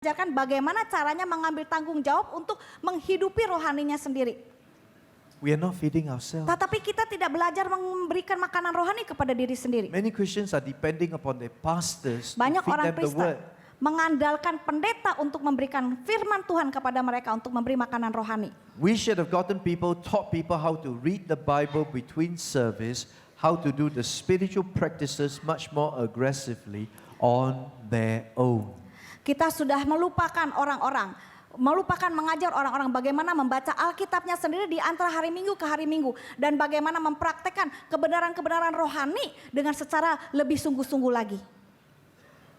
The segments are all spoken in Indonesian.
mengajarkan bagaimana caranya mengambil tanggung jawab untuk menghidupi rohaninya sendiri. We are not feeding ourselves. Tetapi kita tidak belajar memberikan makanan rohani kepada diri sendiri. Many Christians are depending upon their pastors to Banyak feed orang them the Kristen word. mengandalkan pendeta untuk memberikan firman Tuhan kepada mereka untuk memberi makanan rohani. We should have taught people how to read the Bible between service, how to do the spiritual practices much more aggressively on their own. Kita sudah melupakan mengajar orang-orang bagaimana membaca Alkitabnya sendiri di antara hari Minggu ke hari Minggu. Dan bagaimana mempraktekkan kebenaran-kebenaran rohani dengan secara lebih sungguh-sungguh lagi.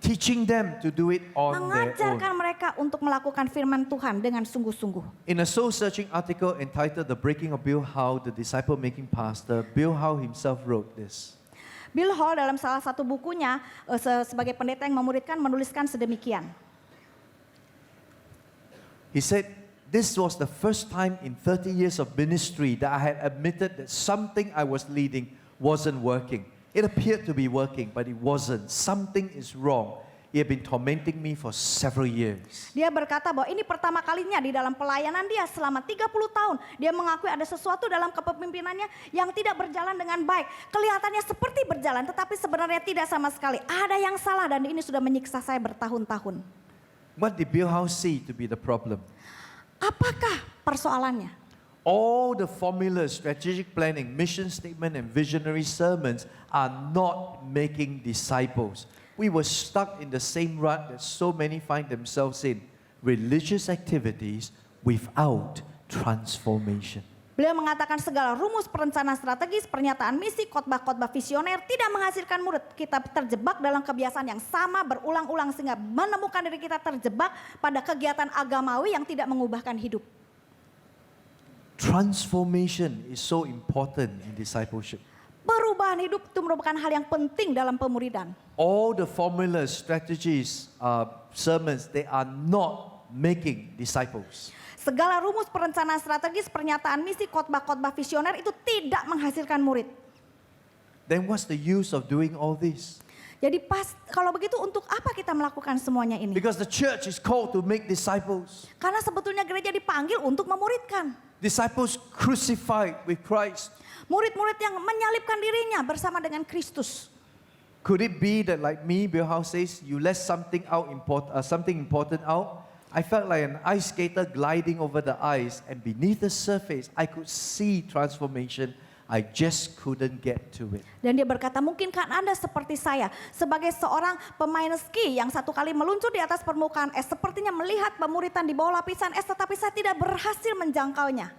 Teaching them to do it on their own. Mengajarkan mereka untuk melakukan firman Tuhan dengan sungguh-sungguh. In a soul-searching article entitled The Breaking of Bill Howe, the disciple-making pastor, Bill Howe himself wrote this. Bill Hall dalam salah satu bukunya sebagai pendeta yang memuridkan menuliskan sedemikian. He said, "This was the first time in 30 years of ministry that I had admitted that something I was leading wasn't working. It appeared to be working, but it wasn't. Something is wrong. It had been tormenting me for several years." Dia berkata bahwa ini pertama kalinya di dalam pelayanan dia selama 30 tahun. Dia mengakui ada sesuatu dalam kepemimpinannya yang tidak berjalan dengan baik. Kelihatannya seperti berjalan tetapi sebenarnya tidak sama sekali. Ada yang salah dan ini sudah menyiksa saya bertahun-tahun. What did Bill Howe see to be the problem? Apakah persoalannya? All the formulas, strategic planning, mission statement, and visionary sermons are not making disciples. We were stuck in the same rut that so many find themselves in. Religious activities without transformation. Beliau mengatakan segala rumus perencanaan strategis, pernyataan misi, khotbah-khotbah visioner tidak menghasilkan murid. Kita terjebak dalam kebiasaan yang sama berulang-ulang sehingga menemukan diri kita terjebak pada kegiatan agamawi yang tidak mengubahkan hidup. Transformation is so important in discipleship. Perubahan hidup itu merupakan hal yang penting dalam pemuridan. All the formulas, strategies, sermons, they are not making disciples. Segala rumus perencanaan strategis, pernyataan misi, khotbah-khotbah visioner itu tidak menghasilkan murid. Then what's the use of doing all this? Jadi kalau begitu untuk apa kita melakukan semuanya ini? Because the church is called to make disciples. Karena sebetulnya gereja dipanggil untuk memuridkan. Disciples crucified with Christ. Murid-murid yang menyalibkan dirinya bersama dengan Kristus. Could it be that like me, Bill Howe says, you let something important out? I felt like an ice skater gliding over the ice, and beneath the surface, I could see transformation. I just couldn't get to it. Dan dia berkata, mungkinkah Anda seperti saya, sebagai seorang pemain ski yang satu kali meluncur di atas permukaan es, sepertinya melihat pemuritan di bawah lapisan es, tetapi saya tidak berhasil menjangkaunya.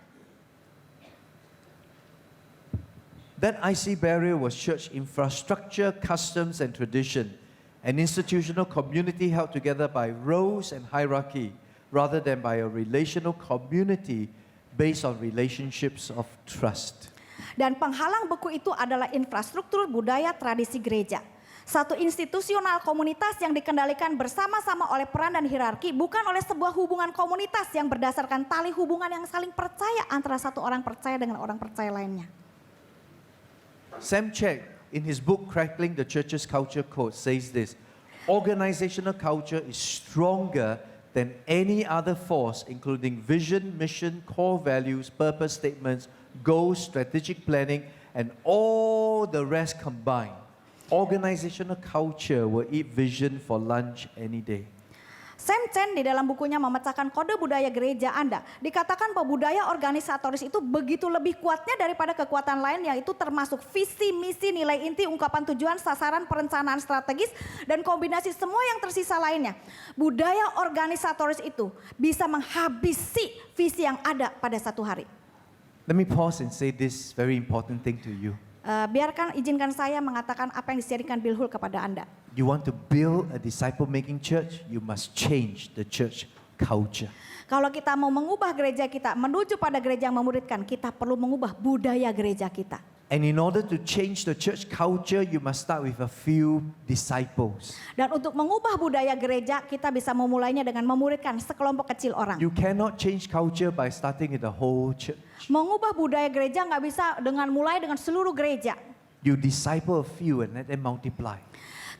That icy barrier was church infrastructure, customs, and tradition. An institutional community held together by roles and hierarchy rather than by a relational community based on relationships of trust. Dan penghalang beku itu adalah infrastruktur budaya tradisi gereja. Satu institusional komunitas yang dikendalikan bersama-sama oleh peran dan hierarki, bukan oleh sebuah hubungan komunitas yang berdasarkan tali hubungan yang saling percaya antara satu orang percaya dengan orang percaya lainnya. Sam Check, in his book Crackling the Church's Culture Code, says this: organizational culture is stronger than any other force, including vision, mission, core values, purpose statements, goals, strategic planning, and all the rest combined. Organizational culture will eat vision for lunch any day. Sam Chan di dalam bukunya memecahkan kode budaya gereja Anda, dikatakan bahwa budaya organisatoris itu begitu lebih kuatnya daripada kekuatan lain, yaitu termasuk visi, misi, nilai inti, ungkapan tujuan, sasaran, perencanaan strategis, dan kombinasi semua yang tersisa lainnya. Budaya organisatoris itu bisa menghabisi visi yang ada pada satu hari. Let me pause and say this very important thing to you. Izinkan saya mengatakan apa yang disediakan Bill Hull kepada Anda. You want to build a disciple-making church, you must change the church culture. Kalau kita mau mengubah gereja kita menuju pada gereja yang memuridkan, kita perlu mengubah budaya gereja kita. And in order to change the church culture, you must start with a few disciples. Dan untuk mengubah budaya gereja, kita bisa memulainya dengan memuridkan sekelompok kecil orang. You cannot change culture by starting with the whole church. Mengubah budaya gereja nggak bisa mulai dengan seluruh gereja. You disciple a few and let them multiply.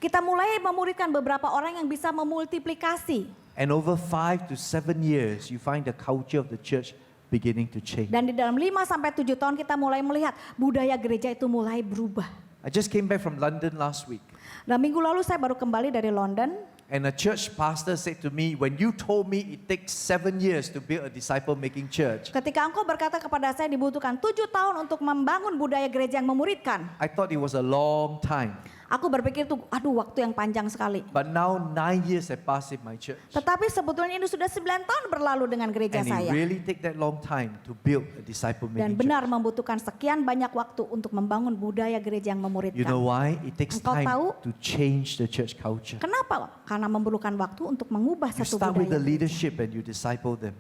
Kita mulai memuridkan beberapa orang yang bisa memultiplikasi. And over 5 to 7 years, you find the culture of the church beginning to change. Dan di dalam 5 sampai 7 tahun kita mulai melihat budaya gereja itu mulai berubah. I just came back from London last week. Dan minggu lalu saya baru kembali dari London. And a church pastor said to me, when you told me it takes 7 years to build a disciple-making church, Ketika engkau berkata kepada saya dibutuhkan 7 tahun untuk membangun budaya gereja yang memuridkan. I thought it was a long time. Aku berpikir itu, aduh waktu yang panjang sekali. But now 9 years have passed in my church. Tetapi sebetulnya ini sudah 9 tahun berlalu dengan gereja And it saya. really take that long time to build a Dan disciple-making benar church. membutuhkan sekian banyak waktu untuk membangun budaya gereja yang You memuridkan. know why? It takes Engkau time tahu? to change the church culture. Kenapa? Karena memerlukan waktu untuk mengubah You satu start with the budaya. leadership and you disciple them.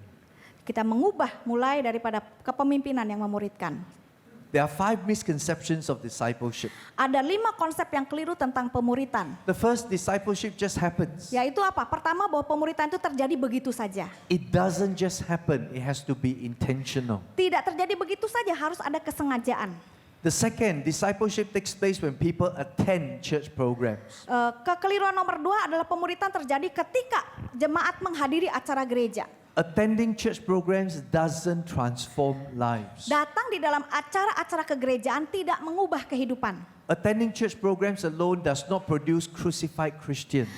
Kita mengubah mulai daripada kepemimpinan yang memuridkan. There are 5 misconceptions of discipleship. Ada 5 konsep yang keliru tentang pemuritan. The first, discipleship just happens. Yaitu apa? Pertama, bahwa pemuritan itu terjadi begitu saja. It doesn't just happen, it has to be intentional. Tidak terjadi begitu saja, harus ada kesengajaan. The second, discipleship takes place when people attend church programs. Kekeliruan nomor 2 adalah pemuritan terjadi ketika jemaat menghadiri acara gereja. Attending church programs doesn't transform lives. Datang di dalam acara-acara kegerejaan tidak mengubah kehidupan. Attending church programs alone does not produce crucified Christians.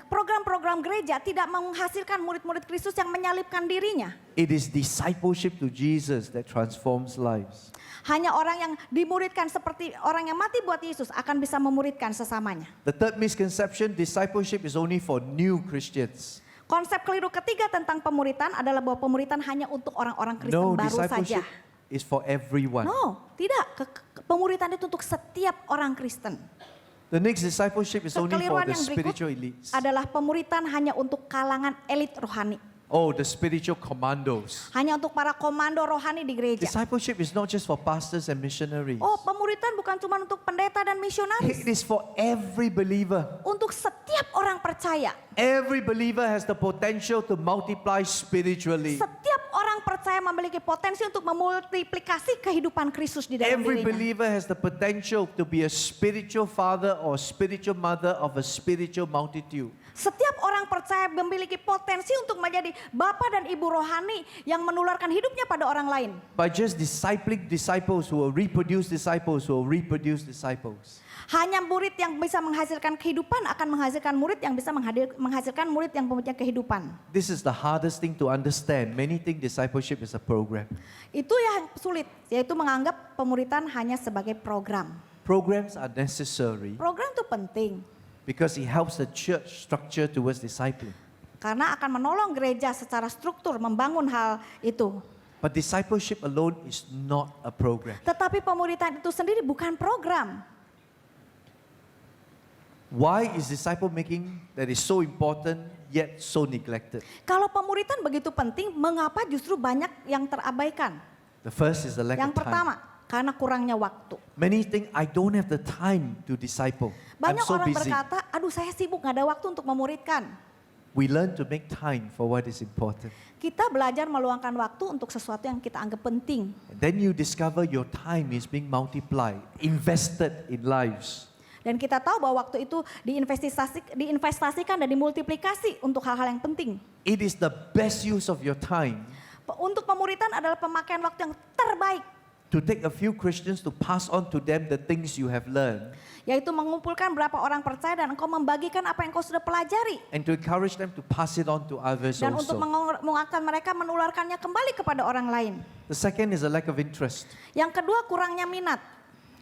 Program-program gereja tidak menghasilkan murid-murid Kristus yang menyalibkan dirinya. It is discipleship to Jesus that transforms lives. Hanya orang yang dimuridkan seperti orang yang mati buat Yesus akan bisa memuridkan sesamanya. The third misconception, discipleship is only for new Christians. Konsep keliru ketiga tentang pemuritan adalah bahwa pemuritan hanya untuk orang-orang Kristen No, baru saja. discipleship is for everyone. No, tidak. Pemuritan itu untuk setiap orang Kristen. The next, discipleship is only for Kekeliruan the yang berikut spiritual elites. adalah pemuritan hanya untuk kalangan elit rohani. Oh, the spiritual commandos. Hanya untuk para komando rohani di gereja. Discipleship is not just for pastors and missionaries. Oh, pemuritan bukan cuma untuk pendeta dan misionaris. It is for every believer. Untuk setiap orang percaya. Every believer has the potential to multiply spiritually. Setiap orang percaya memiliki potensi untuk memultiplikasi kehidupan Kristus di dalam Every dirinya. believer has the potential to be a spiritual father or spiritual mother of a spiritual multitude. Setiap orang percaya memiliki potensi untuk menjadi bapa dan ibu rohani yang menularkan hidupnya pada orang lain. By just discipling disciples who will reproduce disciples who will reproduce disciples. Hanya murid yang bisa menghasilkan kehidupan akan menghasilkan murid yang bisa menghasilkan murid yang mempunyai kehidupan. This is the hardest thing to understand. Many think discipleship is a program. Itu yang sulit, yaitu menganggap pemuritan hanya sebagai program. Programs are necessary Program itu penting because it helps the church structure towards discipling. karena akan menolong gereja secara struktur membangun hal itu. But discipleship alone is not a program. Tetapi pemuritan itu sendiri bukan program. Why is disciple making that is so important yet so neglected? Kalau pemuritan begitu penting, mengapa justru banyak yang terabaikan? The first is the lack Yang of time. pertama, karena kurangnya waktu. Many think I don't have the time to disciple. I'm Banyak so orang busy. berkata, aduh saya sibuk gak ada waktu untuk memuridkan. We learn to make time for what is important. Kita belajar meluangkan waktu untuk sesuatu yang kita anggap penting. And then you discover your time is being multiplied, invested in lives. Dan kita tahu bahwa waktu itu diinvestasikan dan dimultiplikasi untuk hal-hal yang penting. It is the best use of your time Untuk pemuritan adalah pemakaian waktu yang terbaik. to take a few Christians to pass on to them the things you have learned Yaitu mengumpulkan berapa orang percaya dan engkau membagikan apa yang kau sudah pelajari. and to encourage them to pass it on to others Dan untuk also. menguatkan mereka menularkannya kembali kepada orang lain. The second is a lack of interest. Yang kedua kurangnya minat.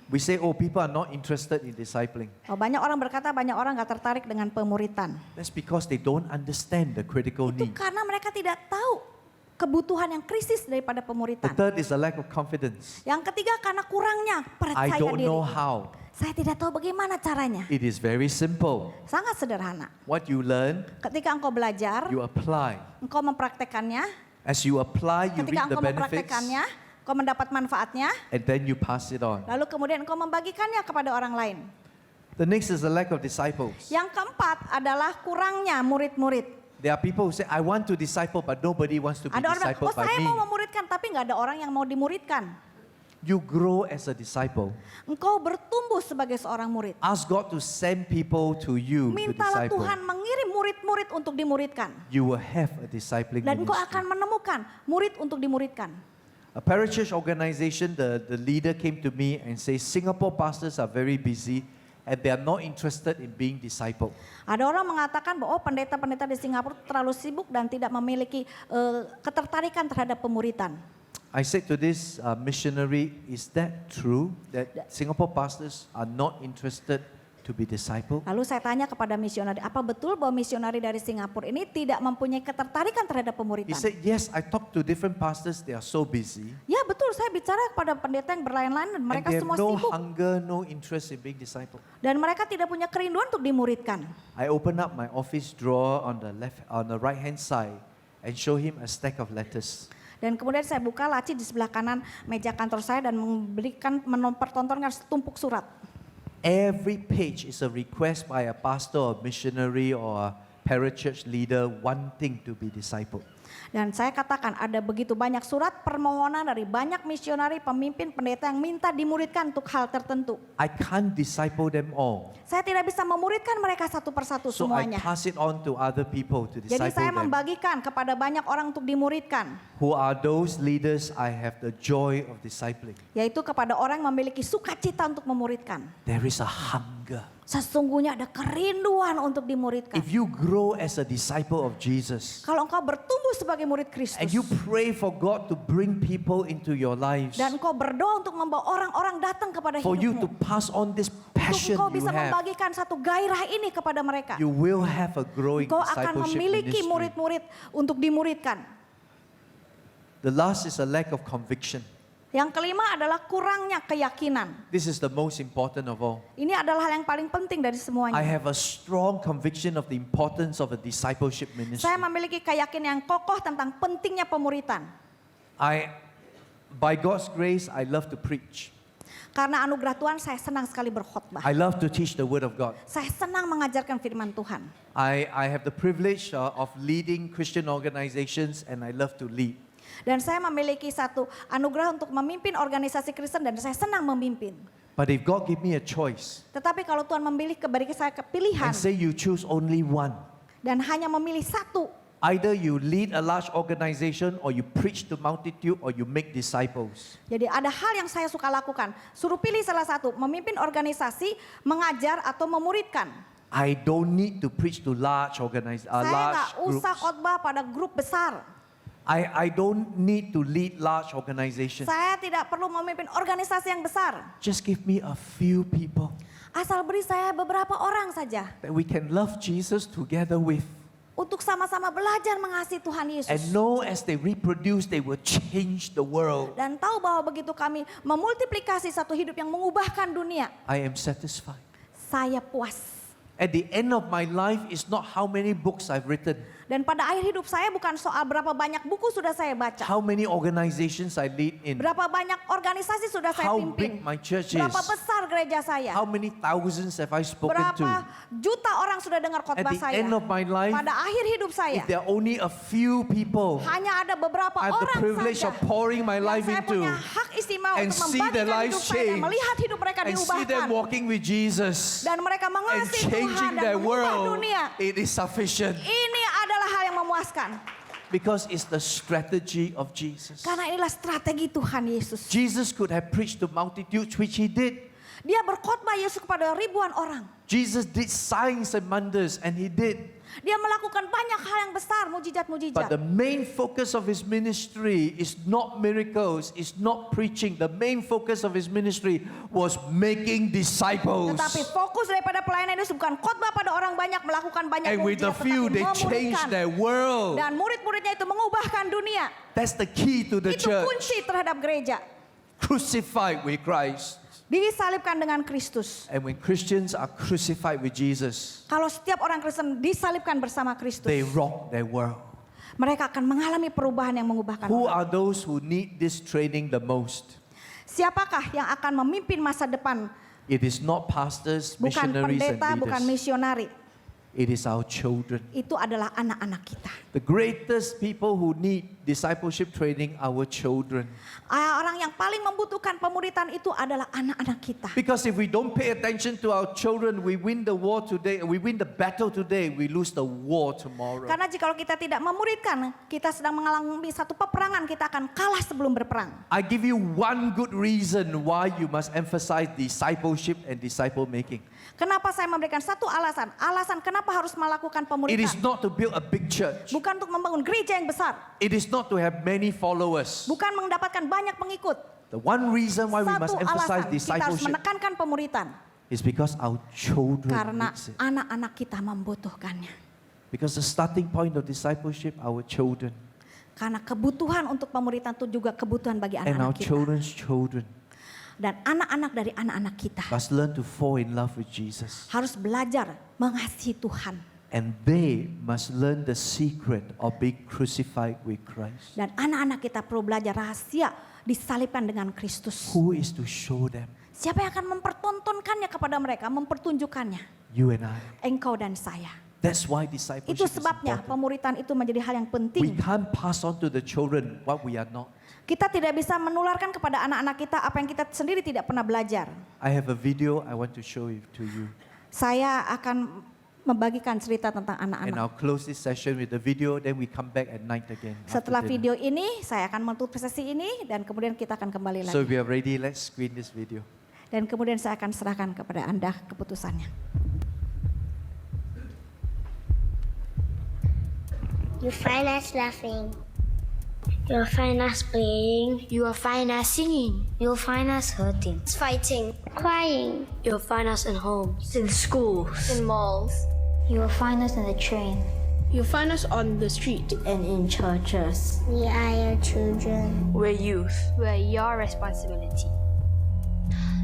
We say, oh, people are not interested in discipling. Banyak orang berkata banyak orang gak tertarik dengan pemuritan. That's because they don't understand the critical Itu need. karena mereka tidak tahu kebutuhan yang krisis daripada The pemuritan. third is a lack of confidence. Yang ketiga karena kurangnya I percaya don't diri. know how. Saya tidak tahu bagaimana caranya. It is very simple. Sangat sederhana. What you learn, Ketika engkau belajar, you apply. engkau mempraktekannya. As you apply, you Ketika reap the engkau benefits, mempraktekannya, engkau mendapat manfaatnya. and then you pass it on. Lalu kemudian engkau membagikannya kepada orang lain. The next is the lack of disciples. Yang keempat adalah kurangnya murid-murid. There are people who say, I want to disciple, but nobody wants to be Ada orang bilang, discipled oh by saya me. mau memuridkan, tapi nggak ada orang yang mau dimuridkan. you grow as a disciple. Engkau bertumbuh sebagai seorang murid. Ask God to send people to you to Mintalah disciple. Tuhan mengirim murid-murid untuk dimuridkan. You will have a discipling Dan engkau ministry. akan menemukan murid untuk dimuridkan. A parachurch organization, the leader came to me and said, Singapore pastors are very busy and they are not interested in being discipled. Ada orang mengatakan bahwa pendeta-pendeta di Singapura terlalu sibuk dan tidak memiliki ketertarikan terhadap pemuridan. I said to this missionary, is that true that Singapore pastors are not interested to be discipled? Lalu saya tanya kepada misionari, apa betul bahwa misionari dari Singapura ini tidak mempunyai ketertarikan terhadap He pemuridan? said, yes, I talked to different pastors, they are so busy. Ya betul, saya bicara kepada pendeta yang berlain-lain dan And mereka they have semua no sibuk. hunger, no interest in being discipled. Dan mereka tidak punya kerinduan untuk dimuridkan. I opened up my office drawer on the right hand side and show him a stack of letters. Dan kemudian saya buka laci di sebelah kanan meja kantor saya dan mempertontonkan setumpuk surat. Every page is a request by a pastor or missionary or a parachurch leader wanting to be discipled. Dan saya katakan ada begitu banyak surat permohonan dari banyak misionari, pemimpin, pendeta yang minta dimuridkan untuk hal tertentu. I can't disciple them all. Saya tidak bisa memuridkan mereka satu persatu So I semuanya. pass it on to other people to Jadi disciple saya them. membagikan kepada banyak orang untuk dimuridkan. Who are those leaders I have the joy of discipling? Yaitu kepada orang yang memiliki sukacita untuk memuridkan. There is a hunger. Sesungguhnya ada kerinduan untuk dimuridkan. If you grow as a disciple of Jesus Kalau engkau bertumbuh sebagai murid and Kristus. you pray for God to bring people into your lives, Dan engkau berdoa untuk membawa orang-orang datang kepada for you to hidupmu. pass on this Untuk passion engkau you bisa have, membagikan satu gairah ini kepada mereka. you will have a growing Engkau akan discipleship memiliki ministry. murid-murid untuk dimuridkan. The last is a lack of conviction. Yang kelima adalah kurangnya keyakinan. This is the most important of all. Ini adalah hal yang paling penting dari I semuanya. have a strong conviction of the importance of a discipleship ministry. Saya memiliki keyakinan yang kokoh tentang pentingnya pemuritan. By God's grace, I love to preach. Karena anugerah Tuhan saya senang sekali berkhotbah. I love to teach the Word of God. Saya senang mengajarkan firman Tuhan. I have the privilege of leading Christian organizations and I love to lead. Dan saya memiliki satu anugerah untuk memimpin organisasi Kristen dan saya senang memimpin. But if God give me a choice Tetapi kalau Tuhan beri saya kepilihan and say you choose only one, dan hanya memilih satu, either you lead a large organization or you preach to multitude or you make disciples. jadi ada hal yang saya suka lakukan. Suruh pilih salah satu, memimpin organisasi, mengajar atau memuridkan. I don't need to preach to large Saya large nggak groups. usah khotbah pada grup besar. I don't need to lead large organizations. Saya tidak perlu memimpin organisasi yang besar. Just give me a few people Asal beri saya beberapa orang saja. that we can love Jesus together with. Untuk sama-sama belajar mengasihi Tuhan Yesus. And know as they reproduce, they will change the world. Dan tahu bahwa begitu kami memultiplikasi satu hidup yang mengubahkan dunia. I am satisfied. Saya puas. At the end of my life is not how many books I've written, Dan pada akhir hidup saya bukan soal berapa banyak buku sudah saya baca. how many organizations I lead in, Berapa banyak organisasi sudah saya how pimpin. big my church is, Berapa besar gereja saya. how many thousands have I spoken to. Berapa juta orang sudah dengar At khotbah the saya. end of my life, Pada akhir hidup saya. if there are only a few people Hanya ada beberapa I have the orang privilege saja of pouring my yang life saya into punya hak istimewa and untuk see their membagikan lives hidup saya dan change melihat hidup mereka and see them diubahkan. walking with Jesus Dan mereka and mengasihi Tuhan changing dan their mengubah world, dunia. it is sufficient Ini adalah hal yang memuaskan. because it's the strategy of Jesus. Karena inilah strategi Tuhan Yesus. Jesus could have preached to multitudes, which he did. Dia berkhotbah Yesus kepada ribuan orang. Jesus did signs and wonders, and he did. Dia melakukan banyak hal yang besar, But mujizat-mujizat. the main focus of his ministry is not miracles, is not preaching. The main focus of his ministry was making disciples. Tetapi fokus daripada pelayanan itu bukan khotbah pada orang banyak, melakukan banyak And with the mujizat, few, tetapi they changed memuridkan. their world. Dan murid-muridnya itu mengubahkan dunia. That's the key to the Itu church. kunci terhadap gereja. Crucified with Christ. Disalibkan dengan Kristus. And when Christians are crucified with Jesus, Kalau setiap orang Kristen disalibkan bersama Kristus, they rock their world. mereka akan mengalami perubahan yang mengubahkan Who orang. are those who need this training the most? Siapakah yang akan memimpin masa depan? It is not pastors, Bukan missionaries, and pendeta, bukan leaders. misionari. It is our children. Itu adalah anak-anak kita. The greatest people who need discipleship training, our children. Orang yang paling membutuhkan pemuridan itu adalah anak-anak kita. Because if we don't pay attention to our children, we win the war today, we win the battle today, we lose the war tomorrow. Karena jika kita tidak memuridkan, kita sedang mengalami satu peperangan, kita akan kalah sebelum berperang. I give you one good reason why you must emphasize discipleship and disciple making. Kenapa saya memberikan satu alasan? Alasan kenapa harus melakukan It pemuridan. is not to build a big church. Bukan untuk membangun gereja yang besar. It is not to have many followers. Bukan mendapatkan banyak pengikut. The one reason why we must Satu emphasize alasan kita harus discipleship menekankan pemuridan. is because our children Karena needs it. anak-anak kita membutuhkannya. Because the starting point of discipleship, our children. Karena kebutuhan untuk pemuridan itu juga kebutuhan bagi And our anak-anak kita. children's children Dan anak-anak dari anak-anak kita must learn to fall in love with Jesus. harus belajar mengasihi Tuhan. And they must learn the secret of being crucified with Christ. Dan anak-anak kita perlu belajar rahasia disalibkan dengan Kristus. Who is to show them? Siapa yang akan mempertontonkannya kepada mereka, mempertunjukkannya? You and I. Engkau dan saya. That's why discipleship Itu is sebabnya important. pemuridan itu menjadi hal yang We penting. can't pass on to the children what we are not. Kita tidak bisa menularkan kepada anak-anak kita apa yang kita sendiri tidak pernah belajar. I have a video I want to show it to you. Saya akan membagikan cerita tentang And anak-anak. I'll close this session with the video, then we come back at night again. after Setelah dinner. video ini, saya akan menutup sesi ini dan kemudian kita akan kembali So lagi. if we are ready, let's screen this video. Dan kemudian saya akan serahkan kepada Anda keputusannya. You find us laughing. You'll find us playing. You will find us singing. You'll find us hurting. Fighting. Crying. You'll find us in homes, in schools, In malls. You will find us on the train. you'll find us on the street, And in churches. We are your children. we're youth. We're your responsibility.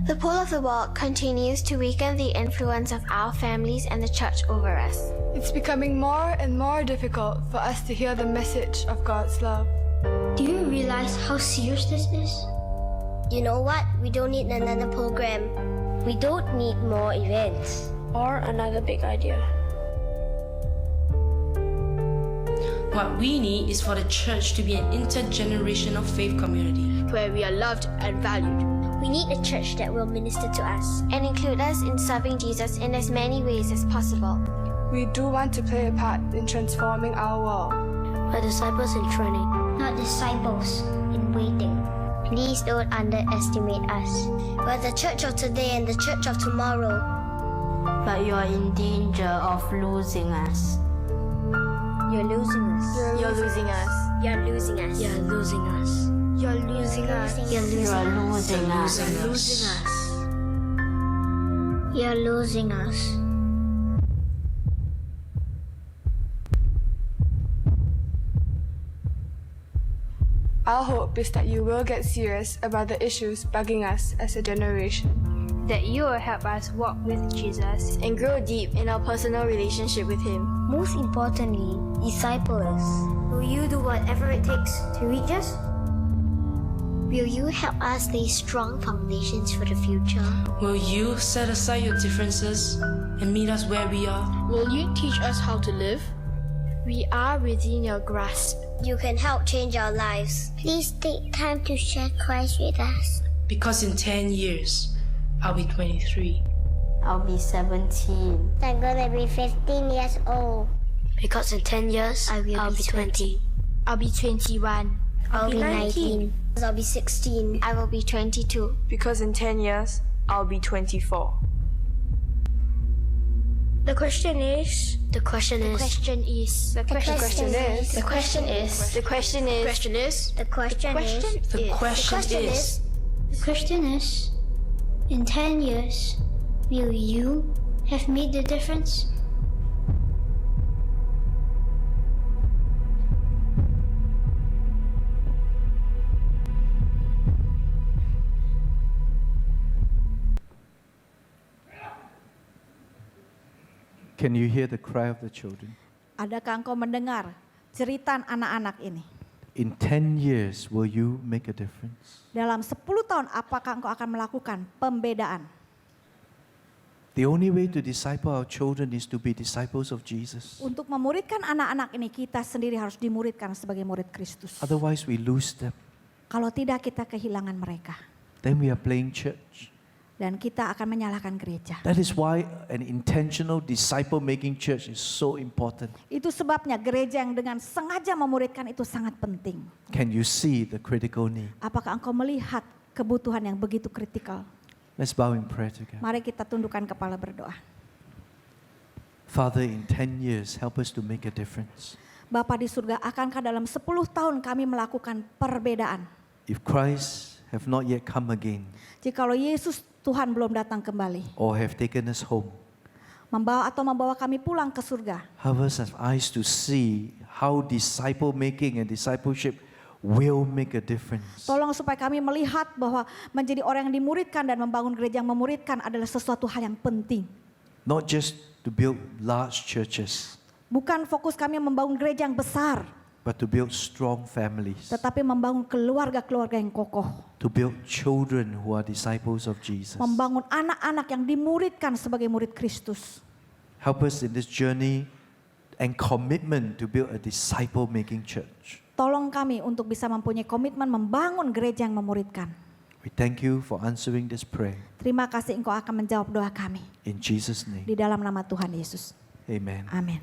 The pull of the world continues to weaken the influence of our families and the church over us. It's becoming more and more difficult for us to hear the message of God's love. Do you realize how serious this is? You know what? We don't need another program. We don't need more events. Or another big idea. What we need is for the church to be an intergenerational faith community. Where we are loved and valued. We need a church that will minister to us. And include us in serving Jesus in as many ways as possible. We do want to play a part in transforming our world. We're disciples in training. Not disciples in waiting. Please don't underestimate us. We're the church of today and the church of tomorrow. But you are in danger of losing us. You're losing us. You're losing us. You're losing us. You're losing us. You're losing us. You're You losing are us. losing us. Losing Losing us. us. You're losing us. Our hope is that you will get serious about the issues bugging us as a generation. That you will help us walk with Jesus and grow deep in our personal relationship with Him. Most importantly, disciple us. Will you do whatever it takes to reach us? Will you help us lay strong foundations for the future? Will you set aside your differences and meet us where we are? Will you teach us how to live? We are within your grasp. You can help change our lives. Please take time to share Christ with us. Because in 10 years, I'll be 23. I'll be 17. I'm gonna be 15 years old. Because in 10 years, I will I'll be be 20. I'll be 21. I'll be 19. I'll be 16. I will be 22. Because in 10 years, I'll be 24. The question is. The question is. The question is. The question is, The question is. The question is. Question is. The question is. The question is, The question is, in 10 years, will you have made the difference? Can you hear the cry of the children? Adakah engkau mendengar cerita anak-anak ini? In 10 years, will you make a difference? Dalam 10 tahun apakah engkau akan melakukan pembedaan? The only way to disciple our children is to be disciples of Jesus. Untuk memuridkan anak-anak ini kita sendiri harus dimuridkan sebagai murid Kristus. Otherwise we lose them. Kalau tidak kita kehilangan mereka. Then we are playing church. Dan kita akan menyalahkan gereja. That is why an intentional disciple-making church is so important. Itu sebabnya gereja yang dengan sengaja memuridkan itu sangat penting. Can you see the critical need? Apakah engkau melihat kebutuhan yang begitu kritikal? Let's bow in prayer together. Mari kita tundukkan kepala berdoa. Father, in 10 years, help us to make a difference. Bapa di surga, akankah dalam 10 tahun kami melakukan perbedaan? If Christ have not yet come again, Jikalau Yesus Tuhan belum datang kembali, or have taken us home, membawa kami pulang ke surga, help us have eyes to see how disciple making and discipleship will make a difference. tolong supaya kami melihat bahwa menjadi orang yang dimuridkan dan membangun gereja yang memuridkan adalah sesuatu hal yang penting. Not just to build large churches, Bukan fokus kami membangun gereja yang besar, but to build strong families, tetapi membangun keluarga-keluarga yang kokoh. to build children who are disciples of Jesus. Membangun anak-anak yang dimuridkan sebagai murid Kristus. Help us in this journey and commitment to build a disciple-making church. Tolong kami untuk bisa mempunyai komitmen membangun gereja yang memuridkan. We thank you for answering this prayer. Terima kasih Engkau akan menjawab doa kami. In Jesus' name, Di dalam nama Tuhan Yesus. amen. Amin.